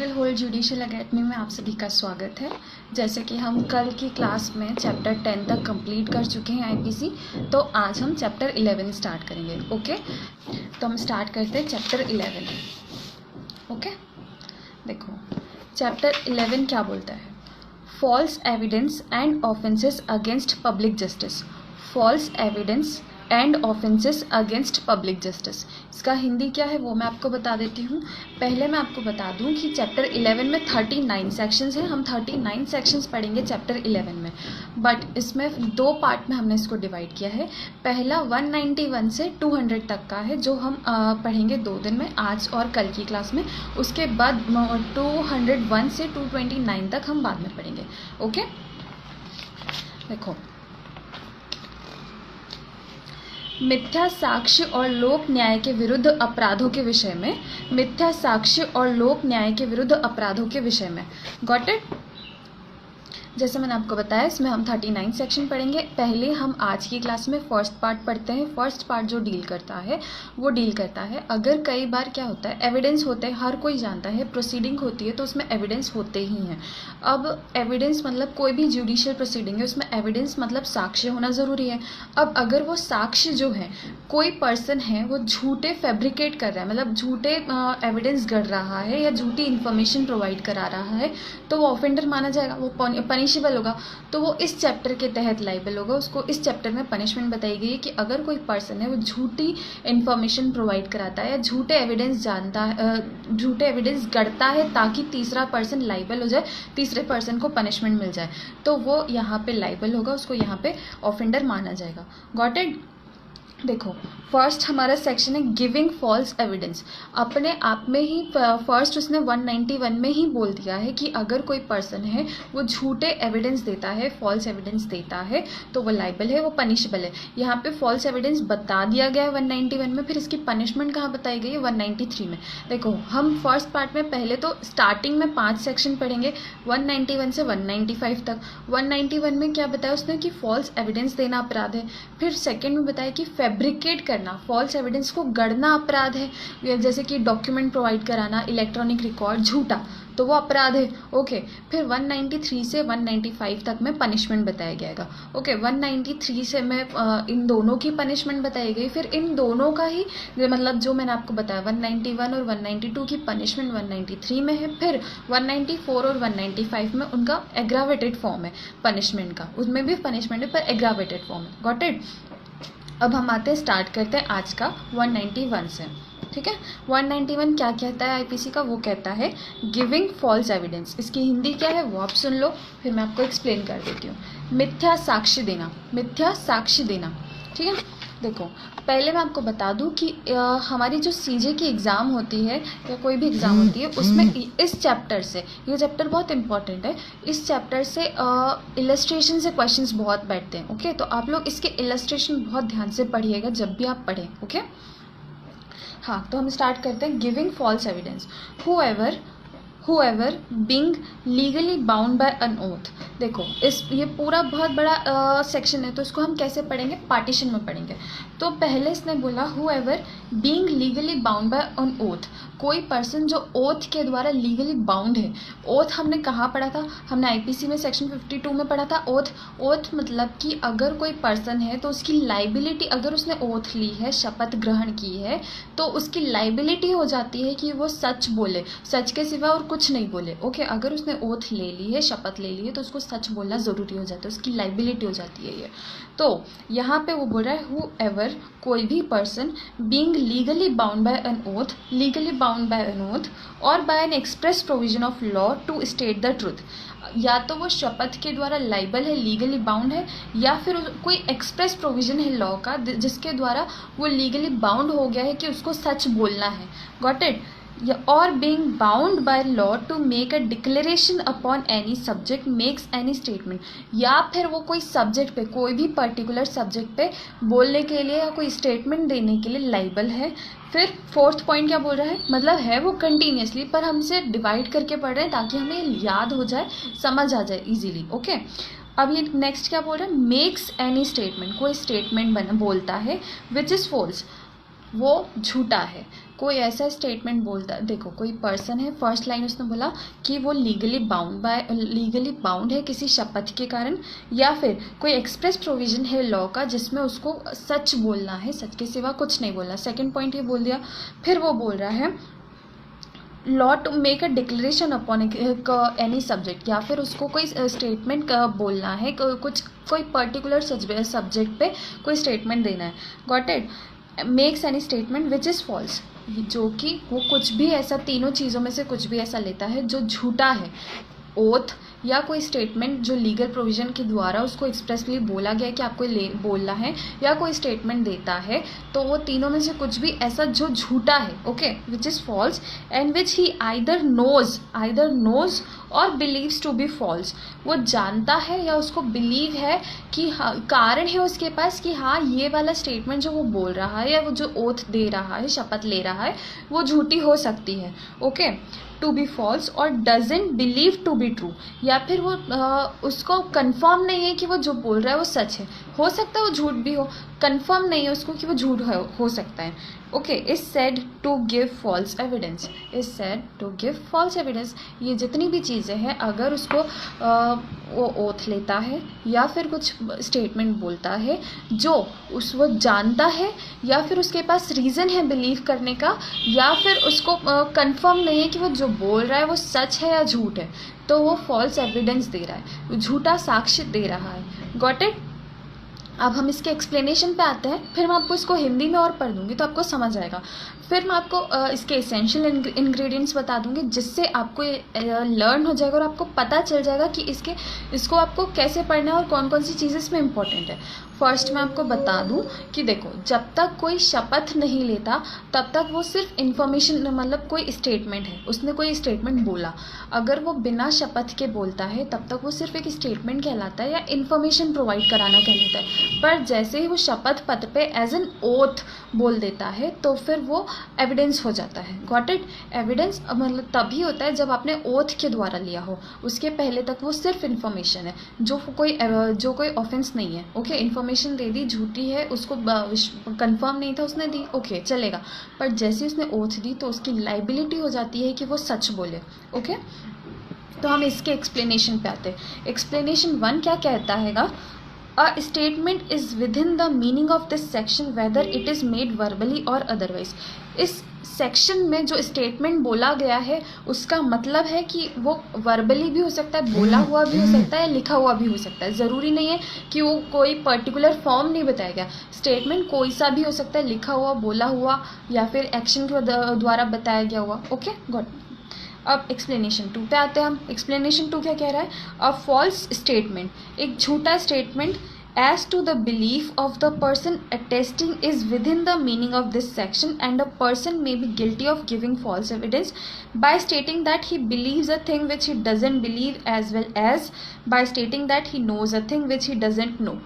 Will hold judicial academy में आप सभी का स्वागत है। जैसे कि हम कल की क्लास में चैप्टर 10 तक कंप्लीट कर चुके हैं आईपीसी, तो आज हम चैप्टर 11 स्टार्ट करेंगे। ओके, तो हम स्टार्ट करते हैं चैप्टर 11। ओके, देखो चैप्टर 11 क्या बोलता है। False evidence and offences against public justice. False evidence and offences against public justice, इसका हिंदी क्या है वो मैं आपको बता देती हूँ। पहले मैं आपको बता दूँ कि चैप्टर 11 में 39 सेक्शंस हैं। हम 39 सेक्शंस पढ़ेंगे चैप्टर 11 में, बट इसमें दो पार्ट में हमने इसको डिवाइड किया है। पहला 191 से 200 तक का है, जो हम पढ़ेंगे 2 दिन में, आज और कल की क्लास में। उसके बाद 201 से 229 तक हम बाद में पढ़ेंगे। ओके, देखो मिथ्या साक्ष्य और लोक न्याय के विरुद्ध अपराधों के विषय में। मिथ्या साक्ष्य और लोक न्याय के विरुद्ध अपराधों के विषय में। Got it. जैसे मैंने आपको बताया, इसमें हम 39 सेक्शन पढ़ेंगे। पहले हम आज की क्लास में फर्स्ट पार्ट पढ़ते हैं। फर्स्ट पार्ट जो डील करता है वो डील करता है, अगर कई बार क्या होता है, एविडेंस होते हैं, हर कोई जानता है प्रोसीडिंग होती है तो उसमें एविडेंस होते ही हैं। अब एविडेंस मतलब कोई भी जुडिशियल प्रोसीडिंग है, उसमें एविडेंस मतलब साक्ष्य होना ज़रूरी है। अब अगर वो साक्ष्य जो है, कोई पर्सन है वो झूठे फैब्रिकेट कर रहा है, मतलब झूठे एविडेंस गढ़ रहा है या झूठी इन्फॉर्मेशन प्रोवाइड करा रहा है, तो वो ऑफेंडर माना जाएगा, वो पनिशेबल होगा। तो वो इस चैप्टर के तहत लाइबल होगा। उसको इस चैप्टर में पनिशमेंट बताई गई है कि अगर कोई पर्सन है वो झूठी इन्फॉर्मेशन प्रोवाइड कराता है या झूठे एविडेंस झूठे एविडेंस गढ़ता है ताकि तीसरा पर्सन लाइबल हो जाए, तीसरे पर्सन को पनिशमेंट मिल जाए, तो वो यहाँ पे लाइबल होगा, उसको यहाँ पे ऑफेंडर माना जाएगा। Got it. देखो फर्स्ट हमारा सेक्शन है गिविंग फॉल्स एविडेंस। अपने आप में ही फर्स्ट उसने 191 में ही बोल दिया है कि अगर कोई पर्सन है वो झूठे एविडेंस देता है, फॉल्स एविडेंस देता है, तो वो लाइबल है, वो पनिशेबल है। यहाँ पे फॉल्स एविडेंस बता दिया गया है 191 में, फिर इसकी पनिशमेंट कहाँ बताई गई है 193 में। देखो हम फर्स्ट पार्ट में पहले तो स्टार्टिंग में 5 सेक्शन पढ़ेंगे 191 से 195 तक। 191 में क्या बताया उसने कि फॉल्स एविडेंस देना अपराध है। फिर सेकेंड में बताया कि फैब्रिकेट करना, फॉल्स एविडेंस को गढ़ना अपराध है, जैसे कि डॉक्यूमेंट प्रोवाइड कराना, इलेक्ट्रॉनिक रिकॉर्ड झूठा, तो वो अपराध है। ओके, फिर 193 से 195 तक में पनिशमेंट बताया जाएगा। ओके, 193 से में इन दोनों की पनिशमेंट बताई गई। फिर इन दोनों का ही मतलब जो मैंने आपको बताया 191 और 192 की पनिशमेंट 193 में है। फिर 194 और 195 में उनका एग्रावेटेड फॉर्म है पनिशमेंट का, उसमें भी पनिशमेंट है पर एग्रावेटेड फॉर्म है। Got it. अब हम आते हैं, स्टार्ट करते हैं आज का 191 से। ठीक है, 191 क्या कहता है आईपीसी का, वो कहता है गिविंग फॉल्स एविडेंस। इसकी हिंदी क्या है वो आप सुन लो, फिर मैं आपको एक्सप्लेन कर देती हूँ। मिथ्या साक्ष्य देना, मिथ्या साक्ष्य देना। ठीक है, देखो पहले मैं आपको बता दूं कि हमारी जो सीजे की एग्ज़ाम होती है या कोई भी एग्ज़ाम होती है, उसमें इस चैप्टर से, ये चैप्टर बहुत इंपॉर्टेंट है, इस चैप्टर से इलस्ट्रेशन से क्वेश्चंस बहुत बैठते हैं। ओके, तो आप लोग इसके इलस्ट्रेशन बहुत ध्यान से पढ़िएगा जब भी आप पढ़ें। ओके, हाँ, तो हम स्टार्ट करते हैं। Giving false evidence. whoever being legally bound by an oath। देखो ये पूरा बहुत बड़ा सेक्शन है, तो इसको हम कैसे पढ़ेंगे, पार्टीशन में पढ़ेंगे। तो पहले इसने बोला whoever being legally bound by an oath, कोई पर्सन जो ओथ के द्वारा लीगली बाउंड है। ओथ हमने कहाँ पढ़ा था, हमने आईपीसी में सेक्शन 52 में पढ़ा था। ओथ मतलब कि अगर कोई पर्सन है तो उसकी लाइबिलिटी, अगर उसने ओथ ली है, शपथ ग्रहण की है, तो उसकी लाइबिलिटी हो जाती है कि वो सच बोले, सच के सिवा और कुछ नहीं बोले। ओके, अगर उसने ओथ ले ली है, शपथ ले ली है, तो उसको सच बोलना ज़रूरी हो जाता है, उसकी लाइबिलिटी हो जाती है ये। तो यहाँ पे वो बोल रहा है whoever, कोई भी person being legally bound by an oath, legally bound by an oath और by an express provision of law to state the truth. या तो वो शपथ के द्वारा लाइबल है, लीगली बाउंड है, या फिर कोई एक्सप्रेस प्रोविजन है लॉ का जिसके द्वारा वो लीगली बाउंड हो गया है कि उसको सच बोलना है। Got it. और being bound by law to make a declaration upon any subject makes any statement, या फिर वो कोई सब्जेक्ट पे, कोई भी पर्टिकुलर सब्जेक्ट पे बोलने के लिए या कोई स्टेटमेंट देने के लिए लाइबल है। फिर फोर्थ पॉइंट क्या बोल रहा है, मतलब है वो कंटिन्यूसली, पर हम इसे डिवाइड करके पढ़ रहे हैं ताकि हमें याद हो जाए, समझ आ जाए इजीली। ओके, अब ये नेक्स्ट क्या बोल रहा है, मेक्स एनी स्टेटमेंट, कोई स्टेटमेंट बोलता है विच इज़ फॉल्स, वो झूठा है। कोई ऐसा स्टेटमेंट बोलता है, देखो कोई पर्सन है, फर्स्ट लाइन उसने बोला कि वो लीगली बाउंड है किसी शपथ के कारण, या फिर कोई एक्सप्रेस प्रोविजन है लॉ का जिसमें उसको सच बोलना है, सच के सिवा कुछ नहीं बोलना। सेकंड पॉइंट ये बोल दिया। फिर वो बोल रहा है law to make a declaration upon any subject, या फिर उसको कोई स्टेटमेंट बोलना है, कोई पर्टिकुलर सब्जेक्ट पे कोई स्टेटमेंट देना है। Got it? Makes any statement which is false, जो कि वो कुछ भी ऐसा, तीनों चीज़ों में से कुछ भी ऐसा लेता है जो झूठा है। ओथ या कोई स्टेटमेंट जो लीगल प्रोविजन के द्वारा उसको एक्सप्रेसली बोला गया है कि आपको बोलना है, या कोई स्टेटमेंट देता है, तो वो तीनों में से कुछ भी ऐसा जो झूठा है, okay, which is false and which he either knows or believes to be false. वो जानता है या उसको बिलीव है कि हाँ, कारण है उसके पास कि हाँ ये वाला स्टेटमेंट जो वो बोल रहा है या वो जो ओथ दे रहा है, शपथ ले रहा है, वो झूठी हो सकती है, okay, to be false, or doesn't believe to be true, या फिर वो उसको कंफर्म नहीं है कि वो जो बोल रहा है वो सच है, हो सकता है वो झूठ भी हो, कंफर्म नहीं है उसको कि वो झूठ हो सकता है, okay. Is said to give false evidence, is said to give false evidence. ये जितनी भी चीज़ें हैं, अगर उसको वो ओथ लेता है या फिर कुछ स्टेटमेंट बोलता है जो वो जानता है, या फिर उसके पास रीज़न है बिलीव करने का, या फिर उसको कंफर्म नहीं है कि वो जो बोल रहा है वो सच है या झूठ है, तो वो फॉल्स एविडेंस दे रहा है, झूठा साक्ष्य दे रहा है। Got it? अब हम इसके एक्सप्लेनेशन पे आते हैं, फिर मैं आपको इसको हिंदी में और पढ़ दूंगी तो आपको समझ आएगा। फिर मैं आपको इसके एसेंशियल इंग्रेडिएंट्स बता दूंगी, जिससे आपको लर्न हो जाएगा और आपको पता चल जाएगा कि इसको आपको कैसे पढ़ना है और कौन कौन सी चीज़ें इसमें इंपॉर्टेंट है। फर्स्ट मैं आपको बता दूं कि देखो, जब तक कोई शपथ नहीं लेता तब तक वो सिर्फ इन्फॉर्मेशन, मतलब कोई स्टेटमेंट है, उसने कोई स्टेटमेंट बोला, अगर वो बिना शपथ के बोलता है तब तक वो सिर्फ एक स्टेटमेंट कहलाता है या इन्फॉर्मेशन प्रोवाइड कराना कहलाता है। पर जैसे ही वो शपथ पत्र पे एज एन ओथ बोल देता है तो फिर वो एविडेंस हो जाता है। Got it? एविडेंस मतलब तभी होता है जब आपने ओथ के द्वारा लिया हो, उसके पहले तक वो सिर्फ इन्फॉर्मेशन है, जो कोई ऑफेंस नहीं है, ओके। इन्फॉर्मेशन दे दी, झूठी है, उसको कंफर्म नहीं था, उसने दी, ओके, चलेगा। पर जैसे उसने ओथ दी तो उसकी लाइबिलिटी हो जाती है कि वो सच बोले, ओके। तो हम इसके एक्सप्लेनेशन पे आते हैं। एक्सप्लेनेशन 1 क्या कहता हैगा? A statement is within the meaning of this section whether it is made verbally or otherwise। इस सेक्शन में जो स्टेटमेंट बोला गया है उसका मतलब है कि वो वर्बली भी हो सकता है, बोला हुआ भी हो सकता है, लिखा हुआ भी हो सकता है। ज़रूरी नहीं है कि वो कोई पर्टिकुलर फॉर्म नहीं बताया गया। स्टेटमेंट कोई सा भी हो सकता है, लिखा हुआ, बोला हुआ, या फिर एक्शन के द्वारा बताया गया हुआ, ओके, गॉट। अब एक्सप्लेनेशन 2 पे आते हैं हम। एक्सप्लेनेशन 2 क्या कह रहा है? अ फॉल्स स्टेटमेंट, एक झूठा statement as to the belief of the person attesting is within the meaning of this section, and a person may be guilty of giving false evidence by stating that he believes a thing which he doesn't believe, as well as by stating that he knows a thing which he doesn't know।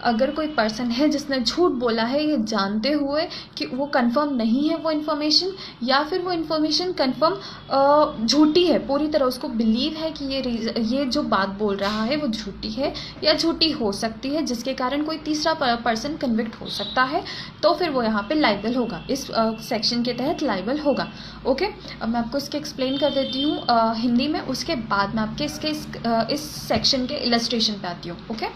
अगर कोई person है जिसने झूठ बोला है ये जानते हुए कि वो कंफर्म नहीं है वो इन्फॉर्मेशन, या फिर वो इन्फॉर्मेशन कंफर्म झूठी है, पूरी तरह उसको बिलीव है कि ये जो बात बोल रहा है वो झूठी है या झूठी हो सकती है, जिसके कारण कोई तीसरा पर्सन कन्विक्ट हो सकता है, तो फिर वो यहाँ पे लाइबल होगा, इस सेक्शन के तहत लाइबल होगा, ओके। अब मैं आपको इसके एक्सप्लेन कर देती हूँ हिंदी में, उसके बाद मैं आपके इस सेक्शन के इलस्ट्रेशन पे आती हूँ, ओके।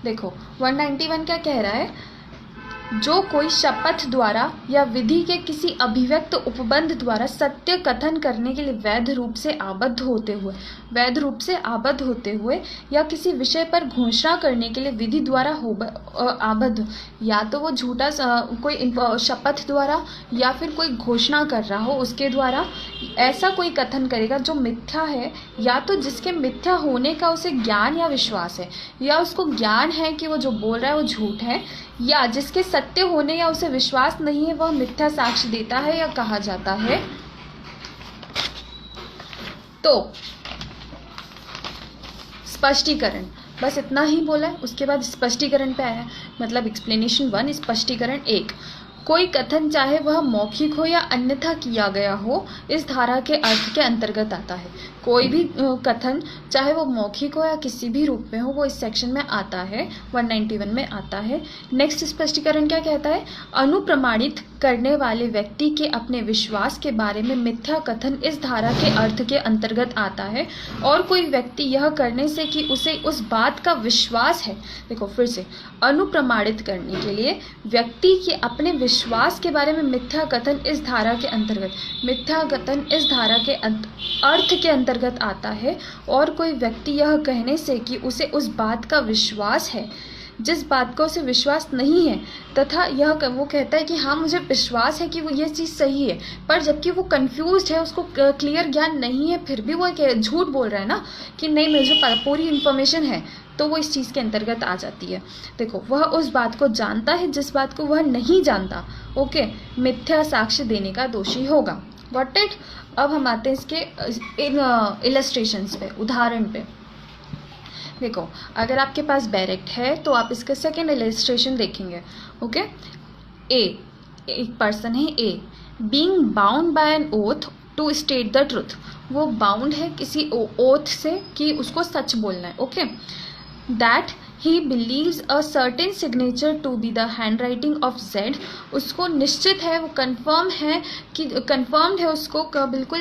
देखो 191 क्या कह रहा है? जो कोई शपथ द्वारा या विधि के किसी अभिव्यक्त उपबंध द्वारा सत्य कथन करने के लिए वैध रूप से आबद्ध होते हुए या किसी विषय पर घोषणा करने के लिए विधि द्वारा आबद्ध, या तो वो झूठा कोई शपथ द्वारा या फिर कोई घोषणा कर रहा हो उसके द्वारा ऐसा कोई कथन करेगा जो मिथ्या है, या तो जिसके मिथ्या होने का उसे ज्ञान या विश्वास है, या उसको ज्ञान है कि वो जो बोल रहा है वो झूठ है, या जिसके सत्य होने या उसे विश्वास नहीं है वह मिथ्या साक्ष्य देता है या कहा जाता है। तो स्पष्टीकरण, बस इतना ही बोला है, उसके बाद स्पष्टीकरण पे आया। मतलब एक्सप्लेनेशन 1, स्पष्टीकरण 1, कोई कथन चाहे वह मौखिक हो या अन्यथा किया गया हो इस धारा के अर्थ के अंतर्गत आता है। कोई भी कथन चाहे वो मौखिक हो या किसी भी रूप में हो वो इस सेक्शन में आता है, 191 में आता है। नेक्स्ट स्पष्टीकरण क्या कहता है? अनुप्रमाणित करने वाले व्यक्ति के अपने विश्वास के बारे में मिथ्या कथन इस धारा के अर्थ के अंतर्गत आता है। और कोई व्यक्ति यह करने से कि उसे उस बात का विश्वास है, देखो फिर से, अनुप्रमाणित करने के लिए व्यक्ति के अपने विश्वास के बारे में मिथ्या कथन इस धारा के अंतर्गत, मिथ्या कथन इस धारा के अर्थ के अंतर्गत आता है। और कोई व्यक्ति यह कहने से कि उसे उस बात का विश्वास है जिस बात का उसे विश्वास नहीं है, तथा वो कहता है कि हाँ मुझे विश्वास है कि वो ये चीज़ सही है, पर जबकि वो कंफ्यूज्ड है, उसको क्लियर ज्ञान नहीं है, फिर भी वो झूठ बोल रहा है ना कि नहीं मुझे पूरी इन्फॉर्मेशन है, तो वो इस चीज़ के अंतर्गत आ जाती है। देखो, वह उस बात को जानता है जिस बात को वह नहीं जानता, ओके, मिथ्या साक्ष्य देने का दोषी होगा। Got it. अब हम आते हैं इसके इलस्ट्रेशंस पे, उदाहरण पे। देखो, अगर आपके पास डायरेक्ट है तो आप इसका सेकेंड इलस्ट्रेशन देखेंगे। ओके, एक पर्सन है A, being bound by an oath to state the truth. वो बाउंड है किसी ओथ से कि उसको सच बोलना है। Okay, that he believes a certain signature to be the hand writing of Z. उसको निश्चित है, वो कन्फर्म्ड है उसको बिल्कुल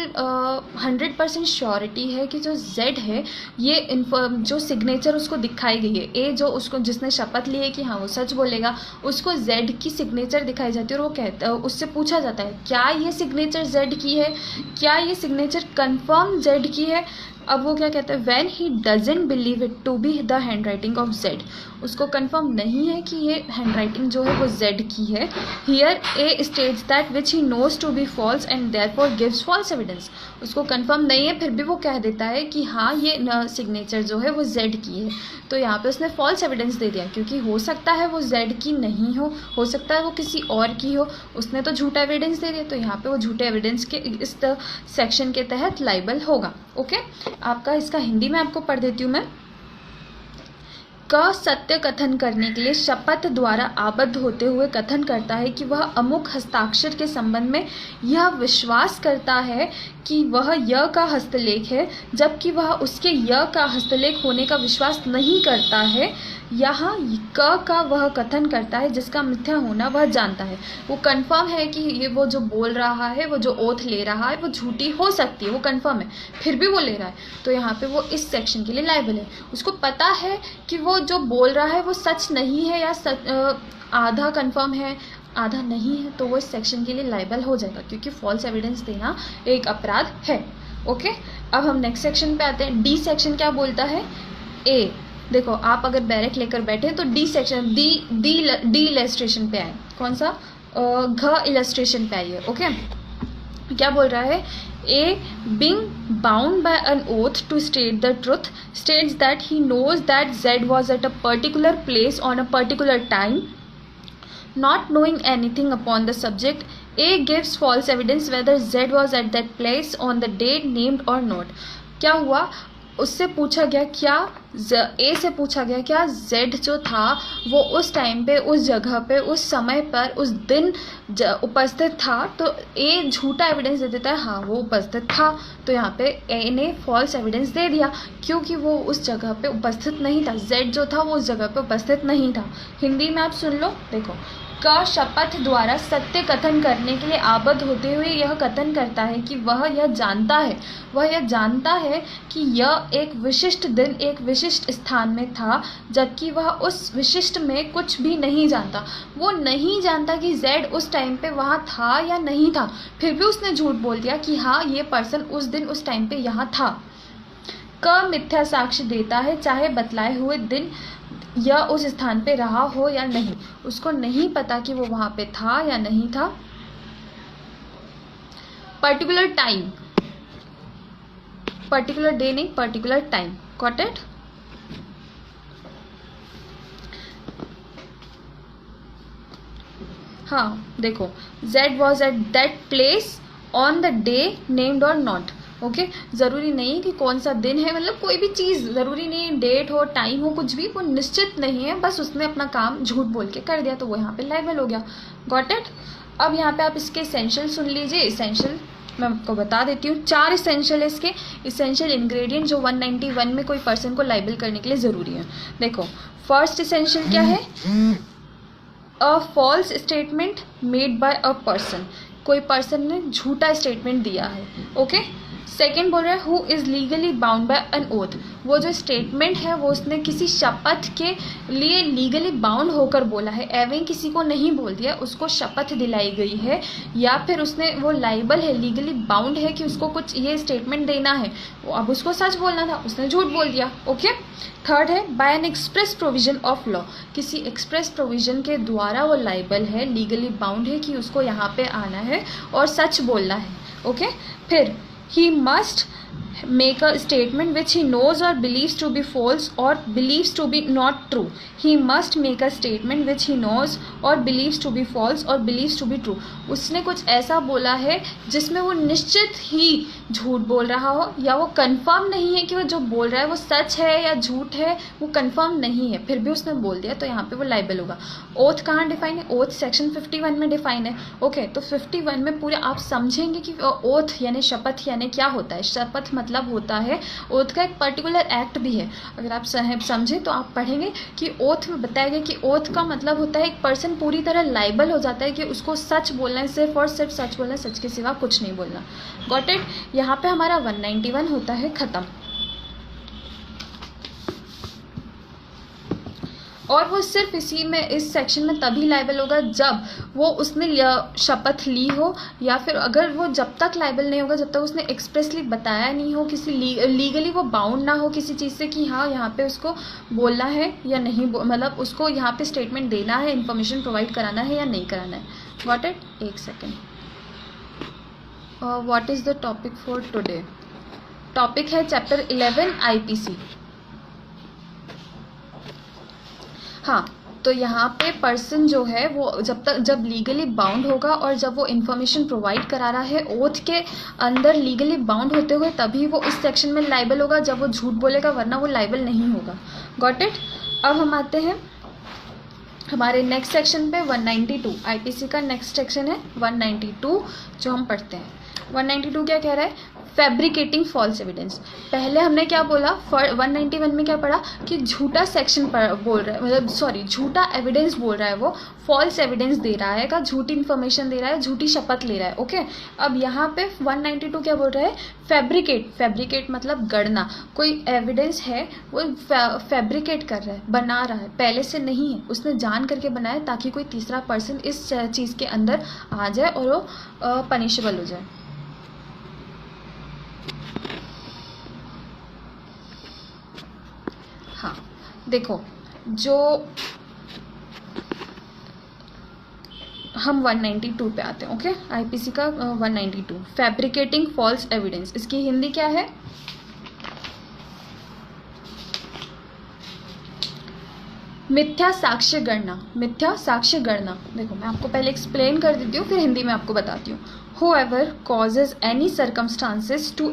100% श्योरिटी है कि जो जेड है ये जो सिग्नेचर उसको दिखाई गई है, ए जो उसको जिसने शपथ ली है कि हाँ वो सच बोलेगा, उसको जेड की सिग्नेचर दिखाई जाती है। और वो कहता, उससे पूछा जाता है क्या ये सिग्नेचर जेड की है, क्या ये सिग्नेचर कन्फर्म जेड की है। अब वो क्या कहता है, when he doesn't believe it to be the hand writing of Z, उसको कंफर्म नहीं है कि ये हैंड राइटिंग जो है वो जेड की है। Here A states that which he knows to be false and therefore gives false evidence. उसको कंफर्म नहीं है, फिर भी वो कह देता है कि हाँ ये सिग्नेचर जो है वो जेड की है। तो यहाँ पे उसने फॉल्स एविडेंस दे दिया, क्योंकि हो सकता है वो जेड की नहीं हो सकता है वो किसी और की हो, उसने तो झूठा एविडेंस दे दिया, तो यहाँ पे वो झूठे एविडेंस के इस सेक्शन के तहत लाइबल होगा। ओके, आपका इसका हिंदी में आपको पढ़ देती हूँ मैं। क सत्य कथन करने के लिए शपथ द्वारा आबद्ध होते हुए कथन करता है कि वह अमुक हस्ताक्षर के संबंध में यह विश्वास करता है कि वह य का हस्तलेख है, जबकि वह उसके य का हस्तलेख होने का विश्वास नहीं करता है। यहाँ क का वह कथन करता है जिसका मिथ्या होना वह जानता है। वो कंफर्म है कि ये वो जो बोल रहा है, वो जो ओथ ले रहा है वो झूठी हो सकती है, वो कंफर्म है, फिर भी वो ले रहा है, तो यहाँ पे वो इस सेक्शन के लिए लायबल है। उसको पता है कि वो जो बोल रहा है वो सच नहीं है या आधा कंफर्म है आधा नहीं है, तो वो इस सेक्शन के लिए लायबल हो जाएगा, क्योंकि फॉल्स एविडेंस देना एक अपराध है। ओके, अब हम नेक्स्ट सेक्शन पे आते हैं। डी सेक्शन क्या बोलता है। ए, देखो आप अगर बैरक लेकर बैठे तो डी सेक्शन डी इलस्ट्रेशन पे आए, कौन सा, घ इलस्ट्रेशन पे आइए। ओके, क्या बोल रहा है, ए being bound by an oath to state the truth states that he knows that Z was at a particular place on a particular time. Not knowing anything upon the subject, A gives false evidence whether Z was at that place on the date named or not. क्या हुआ, उससे पूछा गया क्या, ए से पूछा गया क्या जेड जो था वो उस टाइम पे, उस जगह पे, उस समय पर, उस दिन उपस्थित था। तो ए झूठा एविडेंस दे देता है, हाँ वो उपस्थित था, तो यहाँ पे ए ने फॉल्स एविडेंस दे दिया, क्योंकि वो उस जगह पे उपस्थित नहीं था, जेड जो था वो उस जगह पे उपस्थित नहीं था। हिंदी में आप सुन लो, देखो, का शपथ द्वारा सत्य कथन करने के लिए आबद्ध होते हुए यह कथन करता है कि वह यह जानता है कि यह एक विशिष्ट दिन एक विशिष्ट स्थान में था, जबकि वह उस विशिष्ट में कुछ भी नहीं जानता। वो नहीं जानता कि जेड उस टाइम पे वहाँ था या नहीं था, फिर भी उसने झूठ बोल दिया कि हाँ ये पर्सन उस दिन उस टाइम पे यहाँ था। क मिथ्या साक्ष्य देता है चाहे बतलाए हुए दिन या उस स्थान पे रहा हो या नहीं, उसको नहीं पता कि वो वहाँ पे था या नहीं था। पर्टिकुलर टाइम, पर्टिकुलर डे नहीं, पर्टिकुलर टाइम। Got it. हाँ देखो, Z was at that place on the day named or not। Okay, ज़रूरी नहीं कि कौन सा दिन है, मतलब कोई भी चीज़ ज़रूरी नहीं, डेट हो, टाइम हो, कुछ भी वो निश्चित नहीं है, बस उसने अपना काम झूठ बोल के कर दिया, तो वो यहाँ पे लायबल हो गया। Got it. अब यहाँ पे आप इसके इसेंशियल सुन लीजिए। इसेंशियल मैं आपको बता देती हूँ, 4 इसेंशियल है इसके। इसेंशियल इंग्रेडिएंट जो 191 में कोई पर्सन को लायबल करने के लिए ज़रूरी है। देखो, फर्स्ट इसेंशियल क्या है, a false statement made by a person, कोई पर्सन ने झूठा स्टेटमेंट दिया है. ओके. सेकेंड बोल रहा है who is legally bound by an oath, वो जो स्टेटमेंट है वो उसने किसी शपथ के लिए लीगली बाउंड होकर बोला है, एवं किसी को नहीं बोल दिया, उसको शपथ दिलाई गई है, या फिर उसने वो लाइबल है, लीगली बाउंड है कि उसको कुछ ये स्टेटमेंट देना है, वो अब उसको सच बोलना था, उसने झूठ बोल दिया. ओके. थर्ड है by an express provision of law, किसी एक्सप्रेस प्रोविजन के द्वारा वो लाइबल है, लीगली बाउंड है कि उसको यहाँ पे आना है और सच बोलना है. ओके. फिर he must make a statement which he knows or believes to be false or believes to be not true. He must make a statement which he knows or believes to be false or believes to be true. उसने कुछ ऐसा बोला है जिसमें वो निश्चित ही झूठ बोल रहा हो, या वो कंफर्म नहीं है कि वो जो बोल रहा है वो सच है या झूठ है, वो कंफर्म नहीं है, फिर भी उसने बोल दिया, तो यहाँ पे वो लाइबल होगा. ओथ कहाँ डिफाइन है? ओथ सेक्शन 51 में डिफाइन है. ओके. तो 51 में पूरे आप समझेंगे कि ओथ यानी शपथ यानी क्या होता है. शपथ मतलब होता है, ओथ का एक पर्टिकुलर एक्ट भी है. अगर आप समझे तो आप पढ़ेंगे कि ओथ में बताया गया कि ओथ का मतलब होता है एक पर्सन पूरी तरह लाइबल हो जाता है कि उसको सच बोलना है, सिर्फ और सिर्फ सच बोलना है, सच के सिवा कुछ नहीं बोलना. Got it. यहाँ पे हमारा 191 होता है खत्म. और वो सिर्फ इसी में इस सेक्शन में तभी लाइबल होगा जब वो उसने शपथ ली हो, या फिर अगर वो जब तक लाइबल नहीं होगा जब तक उसने एक्सप्रेसली बताया नहीं हो, किसी लीगली वो बाउंड ना हो किसी चीज़ से कि हाँ यहाँ पे उसको बोलना है या नहीं, मतलब उसको यहाँ पे स्टेटमेंट देना है, इन्फॉर्मेशन प्रोवाइड कराना है या नहीं कराना है. Got it. एक second. What is the topic for today? Topic है चैप्टर 11 IPC. हाँ, तो यहाँ पे पर्सन जो है वो जब लीगली बाउंड होगा और जब वो इन्फॉर्मेशन प्रोवाइड करा रहा है ओथ के अंदर लीगली बाउंड होते हुए, तभी वो इस सेक्शन में लाइबल होगा. जब वो झूठ बोलेगा वरना वो लाइबल नहीं होगा. Got it. अब हम आते हैं हमारे नेक्स्ट सेक्शन पे. 192 IPC का नेक्स्ट सेक्शन है 192 जो हम पढ़ते हैं. 192 क्या कह रहा है? Fabricating false evidence. पहले हमने क्या बोला? 191 में क्या पढ़ा कि झूठा सेक्शन बोल रहा है, मतलब सॉरी झूठा एविडेंस बोल रहा है, वो फॉल्स एविडेंस दे रहा है, का झूठी इन्फॉर्मेशन दे रहा है, झूठी शपथ ले रहा है. ओके. अब यहाँ पे 192 क्या बोल रहा है? फैब्रिकेट. फैब्रिकेट मतलब गढ़ना. कोई एविडेंस है वो फैब्रिकेट कर रहा है, बना रहा है, पहले से नहीं है, उसने जान करके बनाया ताकि कोई तीसरा पर्सन इस चीज़ के अंदर आ जाए और वो पनिशेबल हो जाए. हाँ देखो, जो हम 192 पे आते हैं. ओके. IPC का 192 फैब्रिकेटिंग फॉल्स एविडेंस. इसकी हिंदी क्या है? मिथ्या साक्ष्य गणना. मिथ्या साक्ष्य गणना. देखो मैं आपको पहले एक्सप्लेन कर देती हूँ, फिर हिंदी में आपको बताती हूँ. Whoever causes any circumstances to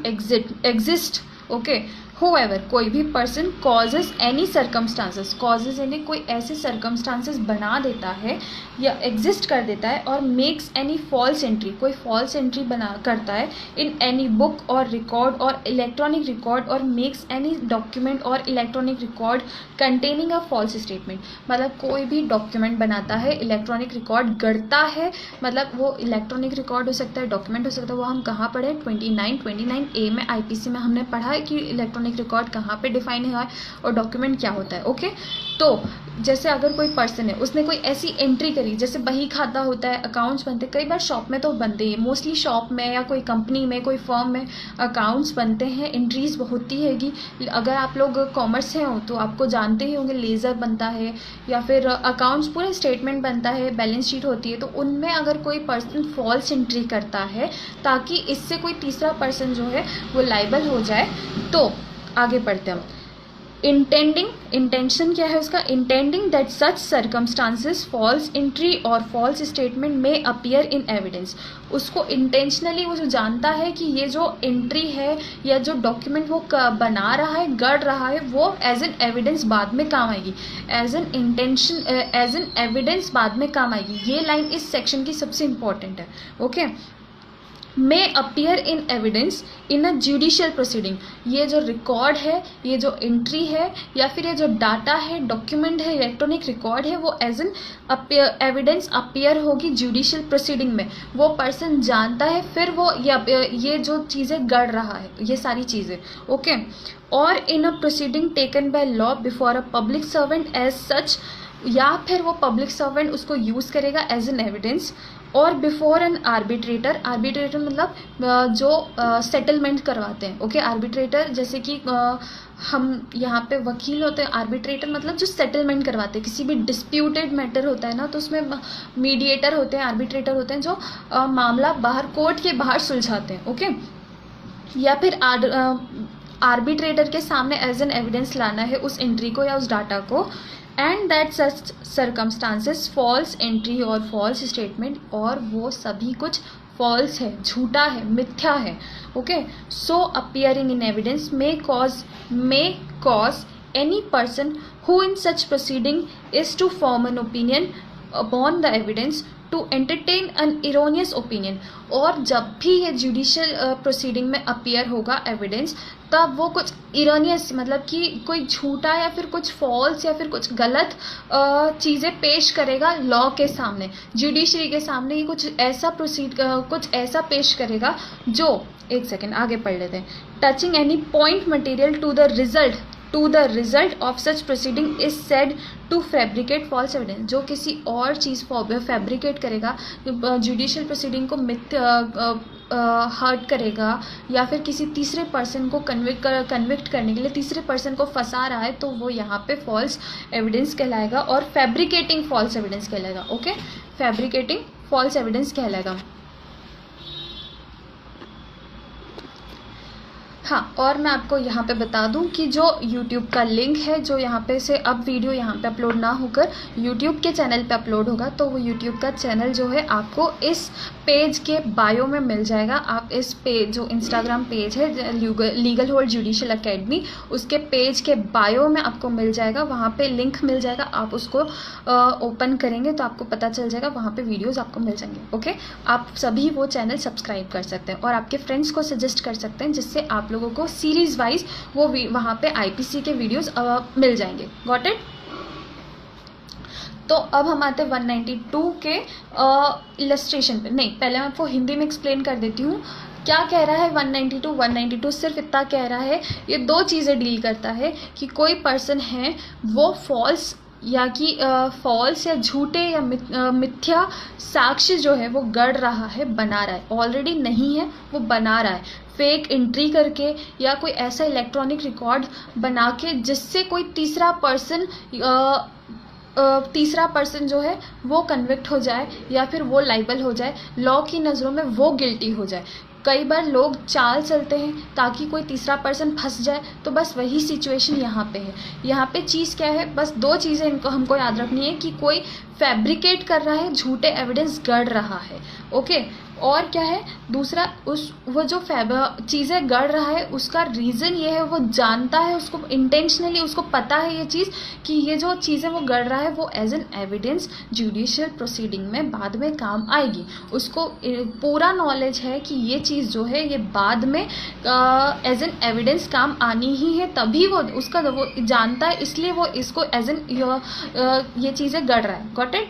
exist. Okay. Whoever कोई भी person causes any circumstances. causes यानी कोई ऐसे circumstances बना देता है या एग्जिस्ट कर देता है, और makes any false entry कोई false entry करता है in any book और record और electronic record, और makes any document और electronic record containing a false statement. मतलब कोई भी डॉक्यूमेंट बनाता है, इलेक्ट्रॉनिक रिकॉर्ड गढ़ता है, मतलब वो इलेक्ट्रॉनिक रिकॉर्ड हो सकता है, डॉक्यूमेंट हो सकता है. वो हम कहाँ पढ़े? 29A में IPC में हमने पढ़ा है कि इलेक्ट्रॉनिक रिकॉर्ड कहाँ पे डिफाइन है और डॉक्यूमेंट क्या होता है. ओके. तो जैसे अगर कोई पर्सन है, उसने कोई ऐसी एंट्री करी, जैसे बही खाता होता है, अकाउंट्स बनते, कई बार शॉप में तो बनते हैं, मोस्टली शॉप में या कोई कंपनी में कोई फर्म में अकाउंट्स बनते हैं, एंट्रीज होती हैगी. अगर आप लोग कॉमर्स से हो तो आपको जानते ही होंगे, लेज़र बनता है या फिर अकाउंट्स पूरे स्टेटमेंट बनता है, बैलेंस शीट होती है. तो उनमें अगर कोई पर्सन फॉल्स एंट्री करता है ताकि इससे कोई तीसरा पर्सन जो है वो लाइबल हो जाए, तो आगे पढ़ते हैं हम. इंटेंशन क्या है उसका? Intending that such circumstances false entry or false statement में अपीयर इन एविडेंस. उसको इंटेंशनली वो जो जानता है कि ये जो एंट्री है या जो डॉक्यूमेंट वो बना रहा है, गढ़ रहा है, वो एज एन एविडेंस बाद में काम आएगी, एज एन एविडेंस बाद में काम आएगी. ये लाइन इस सेक्शन की सबसे इंपॉर्टेंट है. Okay. May appear in evidence in a judicial proceeding. ये जो रिकॉर्ड है, ये जो एंट्री है, या फिर ये जो डाटा है, डॉक्यूमेंट है, इलेक्ट्रॉनिक रिकॉर्ड है, वो एज एन एविडेंस अपीयर होगी जुडिशियल प्रोसीडिंग में। वो पर्सन जानता है, फिर वो ये जो चीज़ें गढ़ रहा है, ये सारी चीज़ें, ओके। और in a proceeding taken by law before a public servant as such, या फिर वो पब्लिक सर्वेंट उसको यूज़ करेगा एज एन एविडेंस, और बिफोर एन आर्बिट्रेटर। आर्बिट्रेटर मतलब जो सेटलमेंट करवाते हैं, ओके। आर्बिट्रेटर जैसे कि हम यहाँ पे वकील होते हैं, आर्बिट्रेटर मतलब जो सेटलमेंट करवाते हैं, किसी भी डिस्प्यूटेड मैटर होता है ना, तो उसमें मीडिएटर होते हैं, आर्बिट्रेटर होते हैं जो मामला बाहर कोर्ट के बाहर सुलझाते हैं, ओके। या फिर आर्बिट्रेटर के सामने एज एन एविडेंस लाना है उस एंट्री को या उस डाटा को, and that such circumstances false entry or false statement, और वो सभी कुछ फॉल्स है, झूठा है, मिथ्या है, okay. So appearing in evidence may cause any person who in such proceeding is to form an opinion upon the evidence to entertain an erroneous opinion. और जब भी ये जुडिशियल प्रोसीडिंग में अपीयर होगा एविडेंस, तब वो कुछ इरोनियस मतलब कि कोई झूठा या फिर कुछ फॉल्स या फिर कुछ गलत चीज़ें पेश करेगा लॉ के सामने, जुडिशरी के सामने। ये कुछ ऐसा पेश करेगा जो, एक सेकेंड आगे पढ़ लेते हैं। Touching any point material to the result of such proceeding is said to fabricate false evidence. जो किसी और चीज़ फैब्रिकेट करेगा, जुडिशियल प्रोसीडिंग को हर्ट करेगा, या फिर किसी तीसरे पर्सन को कन्विक्ट करने के लिए तीसरे पर्सन को फंसा रहा है, तो वो यहाँ पे फॉल्स एविडेंस कहलाएगा, और फैब्रिकेटिंग फॉल्स एविडेंस कहलाएगा, ओके। फैब्रिकेटिंग फॉल्स एविडेंस कहलाएगा। हाँ, और मैं आपको यहाँ पे बता दूँ कि जो YouTube का लिंक है, जो यहाँ पे से अब वीडियो यहाँ पे अपलोड ना होकर YouTube के चैनल पे अपलोड होगा, तो वो YouTube का चैनल जो है आपको इस पेज के बायो में मिल जाएगा। आप इस पेज, जो इंस्टाग्राम पेज है लीगल होल्ड जुडिशियल एकेडमी, उसके पेज के बायो में आपको मिल जाएगा, वहाँ पे लिंक मिल जाएगा। आप उसको ओपन करेंगे तो आपको पता चल जाएगा, वहाँ पे वीडियोज़ आपको मिल जाएंगे, ओके। आप सभी वो चैनल सब्सक्राइब कर सकते हैं और आपके फ्रेंड्स को सजेस्ट कर सकते हैं, जिससे आप लोगों को सीरीज वाइज वो वहाँ पे आईपीसी के वीडियोस मिल जाएंगे। Got it? तो अब हम आते हैं 192 के इलस्ट्रेशन पे। नहीं, पहले मैं आपको हिंदी में एक्सप्लेन कर देती हूँ क्या कह रहा है 192 सिर्फ इतना कह रहा है, ये दो चीज़ें डील करता है कि कोई पर्सन है वो फॉल्स या झूठे या मिथ्या साक्ष्य जो है वो गढ़ रहा है, बना रहा है। ऑलरेडी नहीं है, वो बना रहा है फेक एंट्री करके, या कोई ऐसा इलेक्ट्रॉनिक रिकॉर्ड बना के जिससे कोई तीसरा पर्सन जो है वो कन्विक्ट हो जाए, या फिर वो लाइबल हो जाए, लॉ की नज़रों में वो गिल्टी हो जाए। कई बार लोग चाल चलते हैं ताकि कोई तीसरा पर्सन फंस जाए, तो बस वही सिचुएशन यहाँ पे है। यहाँ पे चीज़ क्या है, बस दो चीज़ें इनको हमको याद रखनी है कि कोई फैब्रिकेट कर रहा है, झूठे एविडेंस गढ़ रहा है, ओके। और क्या है दूसरा, वो जो चीज़ें गढ़ रहा है उसका रीज़न ये है, वो जानता है, उसको इंटेंशनली उसको पता है ये चीज़ कि ये जो चीज़ें वो गढ़ रहा है वो as an evidence judicial proceeding में बाद में काम आएगी। उसको पूरा नॉलेज है कि ये चीज़ जो है ये बाद में एज एन एविडेंस काम आनी ही है, तभी वो जानता है, इसलिए वो इसको एज एन ये चीज़ें गढ़ रहा है। Got it?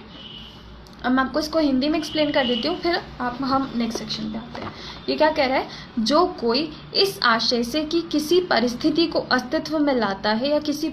अब मैं आपको इसको हिंदी में एक्सप्लेन कर देती हूँ, फिर हम नेक्स्ट सेक्शन पे आते हैं। ये क्या कह रहा है, जो कोई इस आशय से कि किसी परिस्थिति को अस्तित्व में लाता है, या किसी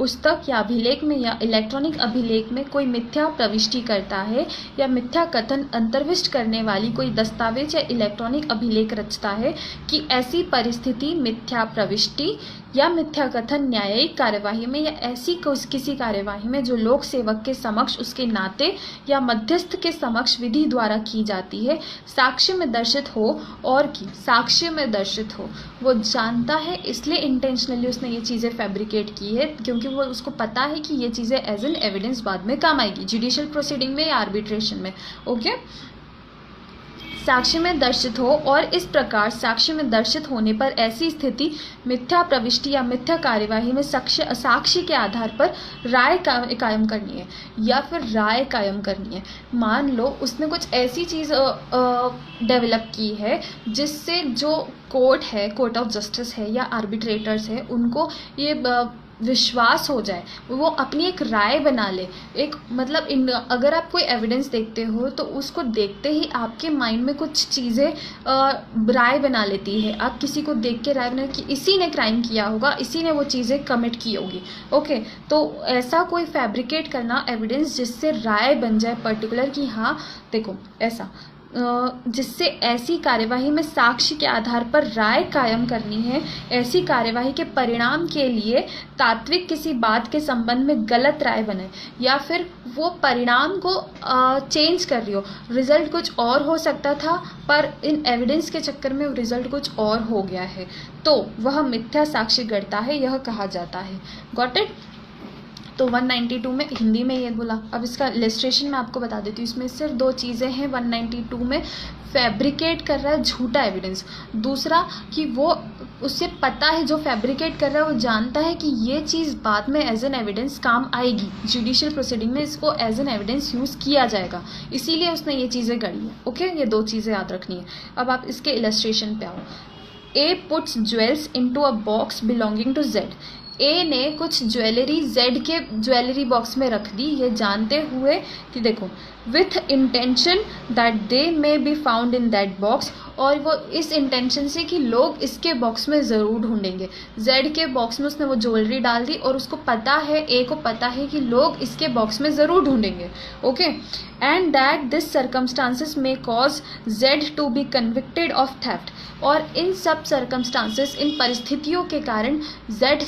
पुस्तक या अभिलेख में या इलेक्ट्रॉनिक अभिलेख में कोई मिथ्या प्रविष्टि करता है, या मिथ्या कथन अंतर्विष्ट करने वाली कोई दस्तावेज या इलेक्ट्रॉनिक अभिलेख रचता है, कि ऐसी परिस्थिति मिथ्या प्रविष्टि या मिथ्या कथन न्यायिक कार्यवाही में या ऐसी किसी कार्यवाही में जो लोक सेवक के समक्ष उसके नाते या मध्यस्थ के समक्ष विधि द्वारा की जाती है, साक्ष्य में दर्शित हो, और कि साक्ष्य में दर्शित हो। वो जानता है, इसलिए इंटेंशनली उसने ये चीज़ें फैब्रिकेट की है, क्योंकि वो उसको पता है कि ये चीज़ें एज एन एविडेंस बाद में काम आएगी जुडिशियल प्रोसीडिंग में या आर्बिट्रेशन में, ओके। साक्ष्य में दर्शित हो और इस प्रकार साक्ष्य में दर्शित होने पर ऐसी स्थिति मिथ्या प्रविष्टि या मिथ्या कार्यवाही में साक्ष्य के आधार पर राय कायम करनी है या फिर राय कायम करनी है। मान लो उसने कुछ ऐसी चीज़ डेवलप की है जिससे जो कोर्ट ऑफ जस्टिस है या आर्बिट्रेटर्स है उनको ये विश्वास हो जाए, वो अपनी एक राय बना ले। एक मतलब अगर आप कोई एविडेंस देखते हो तो उसको देखते ही आपके माइंड में कुछ चीज़ें राय बना लेती है। आप किसी को देख के राय बना कि इसी ने क्राइम किया होगा, इसी ने वो चीज़ें कमिट की होगी। ओके, तो ऐसा कोई फैब्रिकेट करना एविडेंस जिससे राय बन जाए पर्टिकुलर कि हाँ देखो ऐसा, जिससे ऐसी कार्यवाही में साक्ष्य के आधार पर राय कायम करनी है, ऐसी कार्यवाही के परिणाम के लिए तात्विक किसी बात के संबंध में गलत राय बने या फिर वो परिणाम को चेंज कर रही हो। रिजल्ट कुछ और हो सकता था पर इन एविडेंस के चक्कर में रिजल्ट कुछ और हो गया है, तो वह मिथ्या साक्ष्य गढ़ता है, यह कहा जाता है। Got it? तो 192 में हिंदी में ये बोला। अब इसका इलस्ट्रेशन मैं आपको बता देती हूँ। इसमें सिर्फ दो चीज़ें हैं। 192 में फैब्रिकेट कर रहा है झूठा एविडेंस, दूसरा कि वो उसे पता है, जो फैब्रिकेट कर रहा है वो जानता है कि ये चीज़ बाद में एज एन एविडेंस काम आएगी, जुडिशियल प्रोसीडिंग में इसको एज एन एविडेंस यूज़ किया जाएगा, इसीलिए उसने ये चीज़ें गढ़ी है। ओके, ये दो चीज़ें याद रखनी है। अब आप इसके इलस्ट्रेशन पे आओ। A puts jewels into a box belonging to Z. A ने कुछ ज्वेलरी जेड के ज्वेलरी बॉक्स में रख दी, ये जानते हुए कि देखो with intention that they may be found in that box, और वो इस इंटेंशन से कि लोग इसके बॉक्स में ज़रूर ढूंढेंगे। जेड के बॉक्स में उसने वो ज्वेलरी डाल दी और उसको पता है, ए को पता है कि लोग इसके बॉक्स में ज़रूर ढूंढेंगे। Okay, and that this circumstances में cause Z to be convicted of theft, और इन सब सर्कमस्टांसेस, इन परिस्थितियों के कारण जेड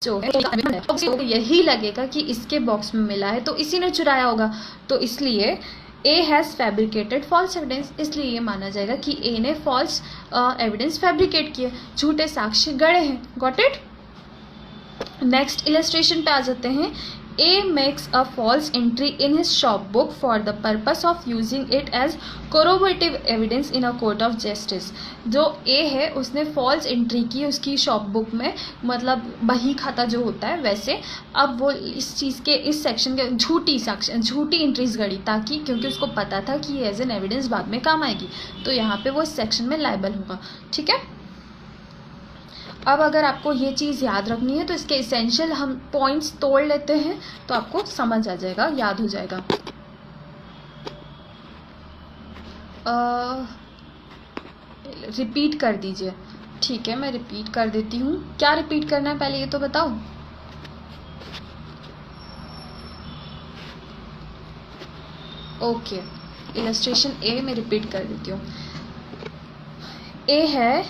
जो है तो यही लगेगा कि इसके बॉक्स में मिला है तो इसी ने चुराया होगा, तो इसलिए A has fabricated false evidence, इसलिए ये माना जाएगा कि ए ने फॉल्स एविडेंस फैब्रिकेट किए, झूठे साक्ष्य गढ़े हैं। Got it? नेक्स्ट इलस्ट्रेशन पे आ जाते हैं। A makes a false entry in his shop book for the purpose of using it as corroborative evidence in a court of justice। जो A है उसने false entry की उसकी शॉप बुक में, मतलब बही खाता जो होता है वैसे। अब वो इस चीज़ के इस सेक्शन के झूठी एंट्रीज गढ़ी, ताकि क्योंकि उसको पता था कि ये एज एन एविडेंस बाद में काम आएगी, तो यहाँ पे वो इस सेक्शन में लायबल होगा। ठीक है, अब अगर आपको ये चीज़ याद रखनी है तो इसके इसेंशियल हम पॉइंट्स तोड़ लेते हैं तो आपको समझ आ जाएगा, याद हो जाएगा। रिपीट कर दीजिए। ठीक है, मैं रिपीट कर देती हूँ। क्या रिपीट करना है पहले ये तो बताओ। ओके, इलस्ट्रेशन ए में रिपीट कर देती हूँ। ए है,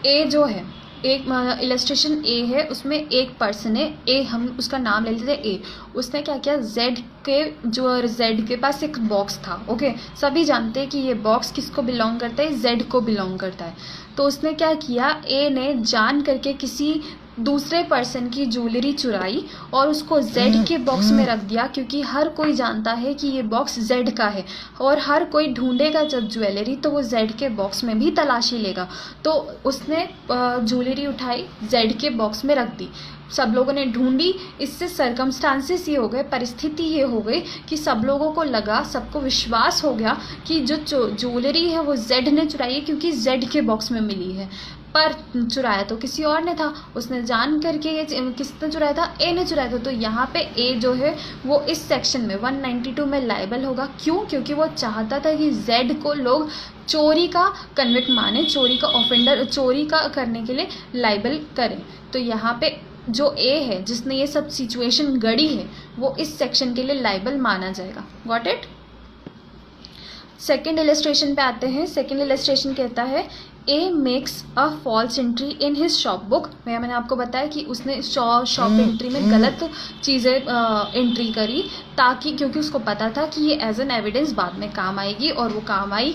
ए जो है एक इलस्ट्रेशन ए है, उसमें एक पर्सन है ए, हम उसका नाम ले लेते हैं ए। उसने क्या किया, जेड के पास एक बॉक्स था। ओके, सभी जानते हैं कि ये बॉक्स किसको बिलोंग करता है, जेड को बिलोंग करता है। तो उसने क्या किया, ए ने जान करके किसी दूसरे पर्सन की ज्वेलरी चुराई और उसको जेड के बॉक्स में रख दिया, क्योंकि हर कोई जानता है कि ये बॉक्स जेड का है और हर कोई ढूंढेगा जब ज्वेलरी तो वो जेड के बॉक्स में भी तलाशी लेगा। तो उसने ज्वेलरी उठाई, जेड के बॉक्स में रख दी, सब लोगों ने ढूंढी। इससे सर्कमस्टांसेस ये हो गए, परिस्थिति ये हो गई कि सब लोगों को लगा, सबको विश्वास हो गया कि जो ज्वेलरी है वो जेड ने चुराई है, क्योंकि जेड के बॉक्स में मिली है। पर चुराया तो किसी और ने था, उसने जान करके ये किसने चुराया था, ए ने चुराया था। तो यहाँ पे ए जो है वो इस सेक्शन में 192 में लायबल होगा। क्यों? क्योंकि वो चाहता था कि जेड को लोग चोरी का कन्विक्ट माने, चोरी का ऑफेंडर, चोरी का करने के लिए लायबल करें। तो यहाँ पे जो ए है जिसने ये सब सिचुएशन गढ़ी है वो इस सेक्शन के लिए लायबल माना जाएगा। Got it? सेकेंड इलस्ट्रेशन पे आते हैं। सेकेंड इलस्ट्रेशन कहता है A makes a false entry in his shop book. मैंने आपको बताया कि उसने शॉप एंट्री में गलत चीज़ें एंट्री करी, ताकि क्योंकि उसको पता था कि ये एज एन एविडेंस बाद में काम आएगी, और वो काम आई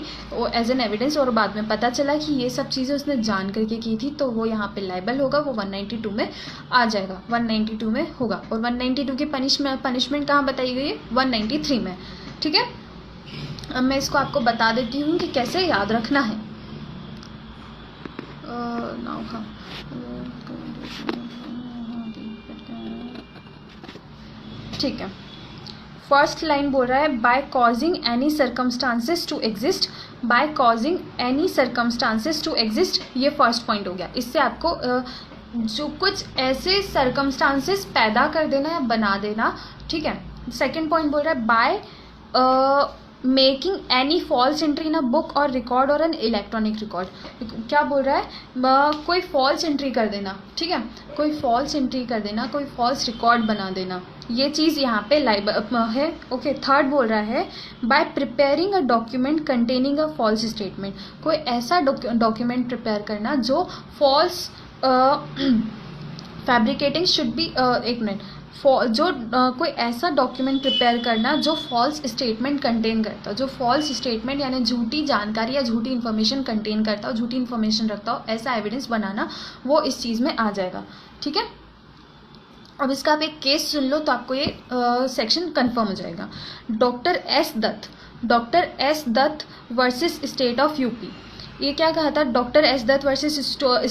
एज एन एविडेंस, और बाद में पता चला कि ये सब चीज़ें उसने जान करके की थी, तो वो यहाँ पे लायबल होगा, वो 192 में आ जाएगा, 192 में होगा। और 192 की पनिशमेंट कहाँ बताई गई है, 193 में। ठीक है, अब मैं इसको आपको बता देती हूँ कि कैसे याद रखना है। ठीक है, फर्स्ट लाइन बोल रहा है by causing any circumstances to exist, by causing any circumstances to exist, ये फर्स्ट पॉइंट हो गया। इससे आपको जो कुछ ऐसे सर्कमस्टांसेस पैदा कर देना या बना देना, ठीक है। सेकंड पॉइंट बोल रहा है by making any false entry in a book or record or an electronic record. क्या बोल रहा है, कोई फॉल्स एंट्री कर देना, ठीक है, कोई फॉल्स एंट्री कर देना, कोई फॉल्स रिकॉर्ड बना देना, ये चीज़ यहाँ पे है। ओके, थर्ड बोल रहा है by preparing a document containing a false statement, कोई ऐसा डॉक्यूमेंट प्रिपेयर करना जो फॉल्स फैब्रिकेटिंग शुड बी, एक मिनट, कोई ऐसा डॉक्यूमेंट प्रिपेयर करना जो फॉल्स स्टेटमेंट कंटेन करता हो, जो फॉल्स स्टेटमेंट यानी झूठी जानकारी या झूठी इन्फॉर्मेशन कंटेन करता हो, झूठी इन्फॉर्मेशन रखता हो, ऐसा एविडेंस बनाना, वो इस चीज़ में आ जाएगा, ठीक है। अब इसका आप एक केस सुन लो तो आपको ये सेक्शन कंफर्म हो जाएगा। Doctor S Dutt versus state of UP. ये क्या कहा था, doctor S Dutt versus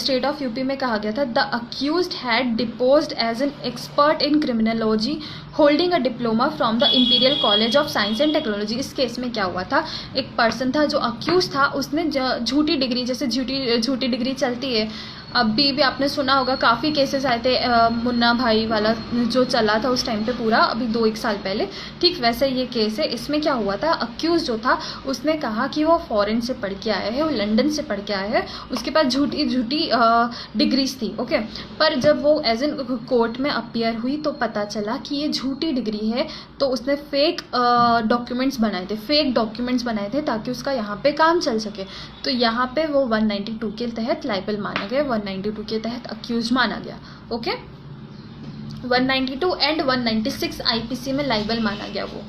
state of UP में कहा गया था the accused had deposed as an expert in criminology holding a diploma from the imperial college of science and technology. इस case में क्या हुआ था, एक पर्सन था जो अक्यूज था, उसने झूठी डिग्री, जैसे झूठी डिग्री चलती है अभी भी आपने सुना होगा, काफ़ी केसेस आए थे, मुन्ना भाई वाला जो चला था उस टाइम पे पूरा, अभी 2-1 साल पहले, ठीक वैसे ये केस है। इसमें क्या हुआ था, अक्यूज जो था उसने कहा कि वो फॉरेन से पढ़ के आया है, वो लंदन से पढ़ के आया है, उसके पास झूठी डिग्रीज थी, ओके। पर जब वो एज एन कोर्ट में अपीयर हुई तो पता चला कि ये झूठी डिग्री है, तो उसने फेक डॉक्यूमेंट्स बनाए थे ताकि उसका यहाँ पे काम चल सके। तो यहाँ पे वो 192 के तहत लाइबल माना गया, 192 के तहत अक्यूज माना गया, ओके। 192 एंड 196 आईपीसी में लाइबल माना गया वो।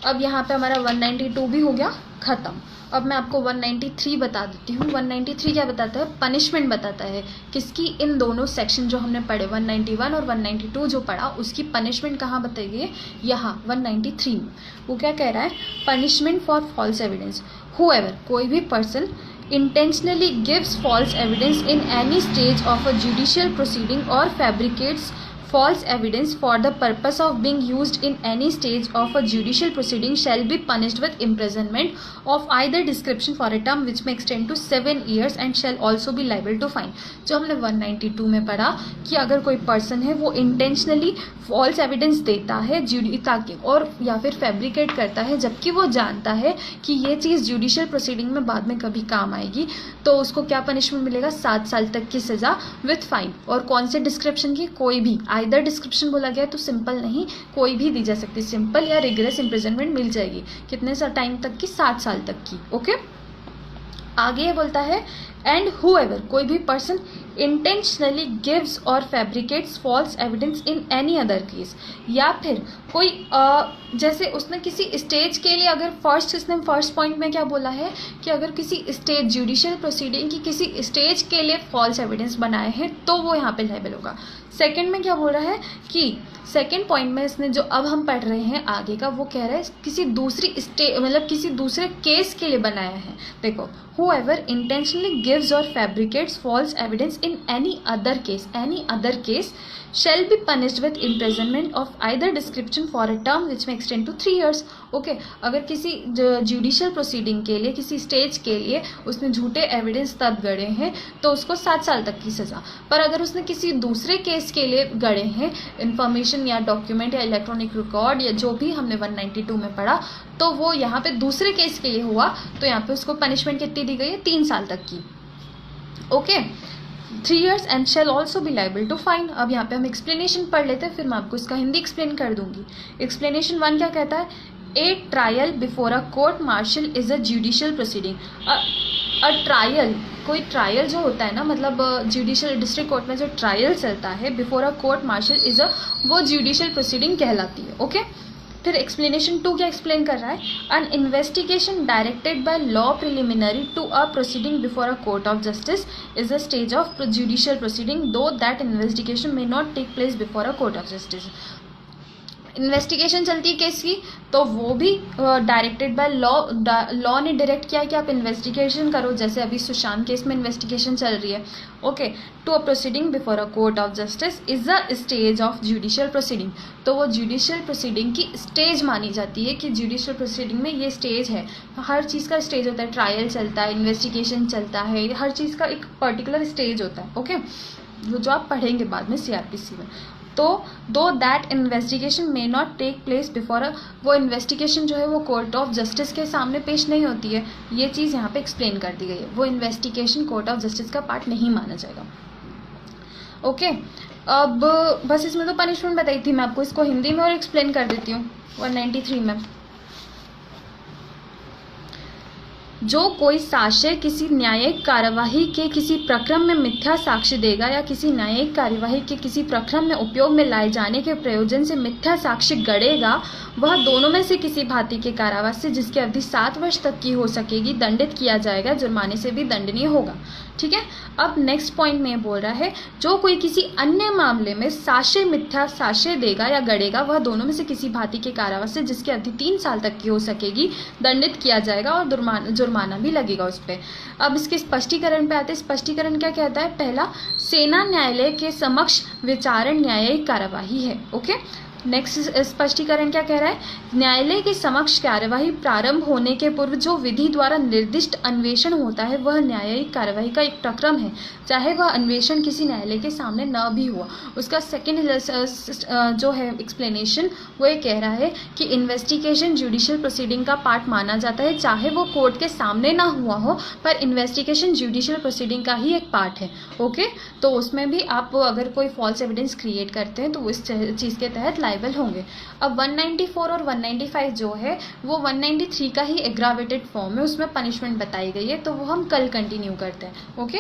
अब यहाँ पे हमारा 192 भी हो गया खत्म। अब मैं आपको 193 बता देती हूँ। 193 क्या बताता है, पनिशमेंट बताता है किसकी, इन दोनों सेक्शन जो हमने पढ़े 191 और 192 जो पढ़ा, उसकी पनिशमेंट कहाँ बताई गई है, यहाँ 193 में। वो क्या कह रहा है, punishment for false evidence, whoever, कोई भी person intentionally gives false evidence in any stage of a judicial proceeding or fabricates false evidence for the purpose of being used in any stage of a judicial proceeding shall be punished with imprisonment of either description for a term which may extend to 7 years and shall also be liable to fine। जो हमने 192 में पढ़ा कि अगर कोई person है वो intentionally false evidence देता है ताकि और या फिर फैब्रिकेट करता है जबकि वो जानता है कि ये चीज़ जुडिशियल प्रोसीडिंग में बाद में कभी काम आएगी, तो उसको क्या पनिशमेंट मिलेगा, 7 साल तक की सज़ा विथ फाइन। और कौन से डिस्क्रिप्शन की, कोई भी, आइदर डिस्क्रिप्शन बोला गया तो सिंपल नहीं, कोई भी दी जा सकती, सिंपल या रिग्रेस इम्प्रिजनमेंट मिल जाएगी, कितने सा टाइम तक की, 7 साल तक की, ओके। आगे ये बोलता है एंड whoever, कोई भी पर्सन इंटेंशनली गिव्स और fabricates false evidence in any other case, या फिर कोई जैसे उसने किसी स्टेज के लिए, अगर फर्स्ट पॉइंट में क्या बोला है कि अगर किसी स्टेज जुडिशियल प्रोसीडिंग की किसी स्टेज के लिए फॉल्स एविडेंस बनाए हैं तो वो यहाँ पे लायबल होगा। सेकंड में क्या बोल रहा है कि सेकंड पॉइंट में इसने जो अब हम पढ़ रहे हैं आगे का, वो कह रहा है किसी दूसरी मतलब किसी दूसरे केस के लिए बनाया है। देखो, whoever intentionally gives or fabricates false evidence in any other case shall be punished with imprisonment of either description for a term which may extend to 3 years। Okay, अगर किसी जुडिशियल प्रोसीडिंग के लिए, किसी स्टेज के लिए उसने झूठे evidence तब गढ़े हैं तो उसको 7 साल तक की सज़ा, पर अगर उसने किसी दूसरे केस के लिए गढ़े हैं, इंफॉर्मेशन या डॉक्यूमेंट या इलेक्ट्रॉनिक रिकॉर्ड या जो भी हमने 192 में पढ़ा, तो वो यहाँ पे दूसरे केस के लिए हुआ, तो यहाँ पे उसको पनिशमेंट कितनी दी गई है, 3 साल तक की, okay. 3 years and shall also be liable to fine। अब यहाँ पे हम एक्सप्लेनेशन पढ़ लेते हैं, फिर मैं आपको इसका हिंदी एक्सप्लेन कर दूंगी। एक्सप्लेनेशन 1 क्या कहता है, a trial before a court martial is a judicial proceeding. A trial, कोई ट्रायल जो होता है ना, मतलब जुडिशियल डिस्ट्रिक्ट कोर्ट में जो ट्रायल चलता है before a court martial is वो जुडिशियल प्रोसीडिंग कहलाती है, ओके। फिर एक्सप्लेनेशन 2 क्या एक्सप्लेन कर रहा है, an investigation directed by law preliminary to a proceeding before a court of justice is a stage of judicial proceeding though that investigation may not take place before a court of justice. Investigation चलती है case की, तो वो भी directed by law ने direct किया है कि आप इन्वेस्टिगेशन करो, जैसे अभी सुशांत केस में इन्वेस्टिगेशन चल रही है। Okay, to a proceeding before a court of justice is a stage of judicial proceeding, तो वो जुडिशियल प्रोसीडिंग की स्टेज मानी जाती है कि जुडिशियल प्रोसीडिंग में ये स्टेज है। हर चीज़ का स्टेज होता है, ट्रायल चलता है, इन्वेस्टिगेशन चलता है, हर चीज़ का एक पर्टिकुलर स्टेज होता है। ओके, जो आप पढ़ेंगे बाद में सीआरपीसी में। तो though that investigation may not take place before वो इन्वेस्टिगेशन जो है वो कोर्ट ऑफ जस्टिस के सामने पेश नहीं होती है, ये चीज़ यहाँ पे एक्सप्लेन कर दी गई है। वो इन्वेस्टिगेशन कोर्ट ऑफ जस्टिस का पार्ट नहीं माना जाएगा। ओके, अब बस इसमें तो पनिशमेंट बताई थी मैं आपको, इसको हिंदी में और एक्सप्लेन कर देती हूँ। 193 में, जो कोई साक्ष्य किसी न्यायिक कार्यवाही के किसी प्रक्रम में मिथ्या साक्ष्य देगा या किसी न्यायिक कार्यवाही के किसी प्रक्रम में उपयोग में लाए जाने के प्रयोजन से मिथ्या साक्ष्य गढ़ेगा, वह दोनों में से किसी भांति के कारावास से जिसकी अवधि 7 वर्ष तक की हो सकेगी दंडित किया जाएगा, जुर्माने से भी दंडनीय होगा। ठीक है, अब नेक्स्ट पॉइंट में बोल रहा है, जो कोई किसी अन्य मामले में साक्ष्य मिथ्या साक्ष्य देगा या गढ़ेगा, वह दोनों में से किसी भांति के कारावास से जिसकी अवधि 3 साल तक की हो सकेगी दंडित किया जाएगा और जुर्माना भी लगेगा उस पर। अब इसके स्पष्टीकरण पे आते हैं। स्पष्टीकरण क्या कहता है? पहला, सेना न्यायालय के समक्ष विचारण न्यायिक कार्यवाही है। ओके, नेक्स्ट स्पष्टीकरण क्या कह रहा है? न्यायालय के समक्ष कार्यवाही प्रारंभ होने के पूर्व जो विधि द्वारा निर्दिष्ट अन्वेषण होता है वह न्यायिक कार्यवाही का एक प्रक्रम है, चाहे वह अन्वेषण किसी न्यायालय के सामने न भी हुआ। उसका सेकंड जो है एक्सप्लेनेशन वो ये कह रहा है कि इन्वेस्टिगेशन जुडिशियल प्रोसीडिंग का पार्ट माना जाता है, चाहे वो कोर्ट के सामने ना हुआ हो, पर इन्वेस्टिगेशन जुडिशियल प्रोसीडिंग का ही एक पार्ट है। ओके, तो उसमें भी आप अगर कोई फॉल्स एविडेंस क्रिएट करते हैं तो वो इस चीज़ के तहत लायबल होंगे। अब 194 और 195 जो है वो 193 का ही एग्रावेटेड फॉर्म है, उसमें पनिशमेंट बताई गई है, तो वो हम कल कंटिन्यू करते हैं। ओके।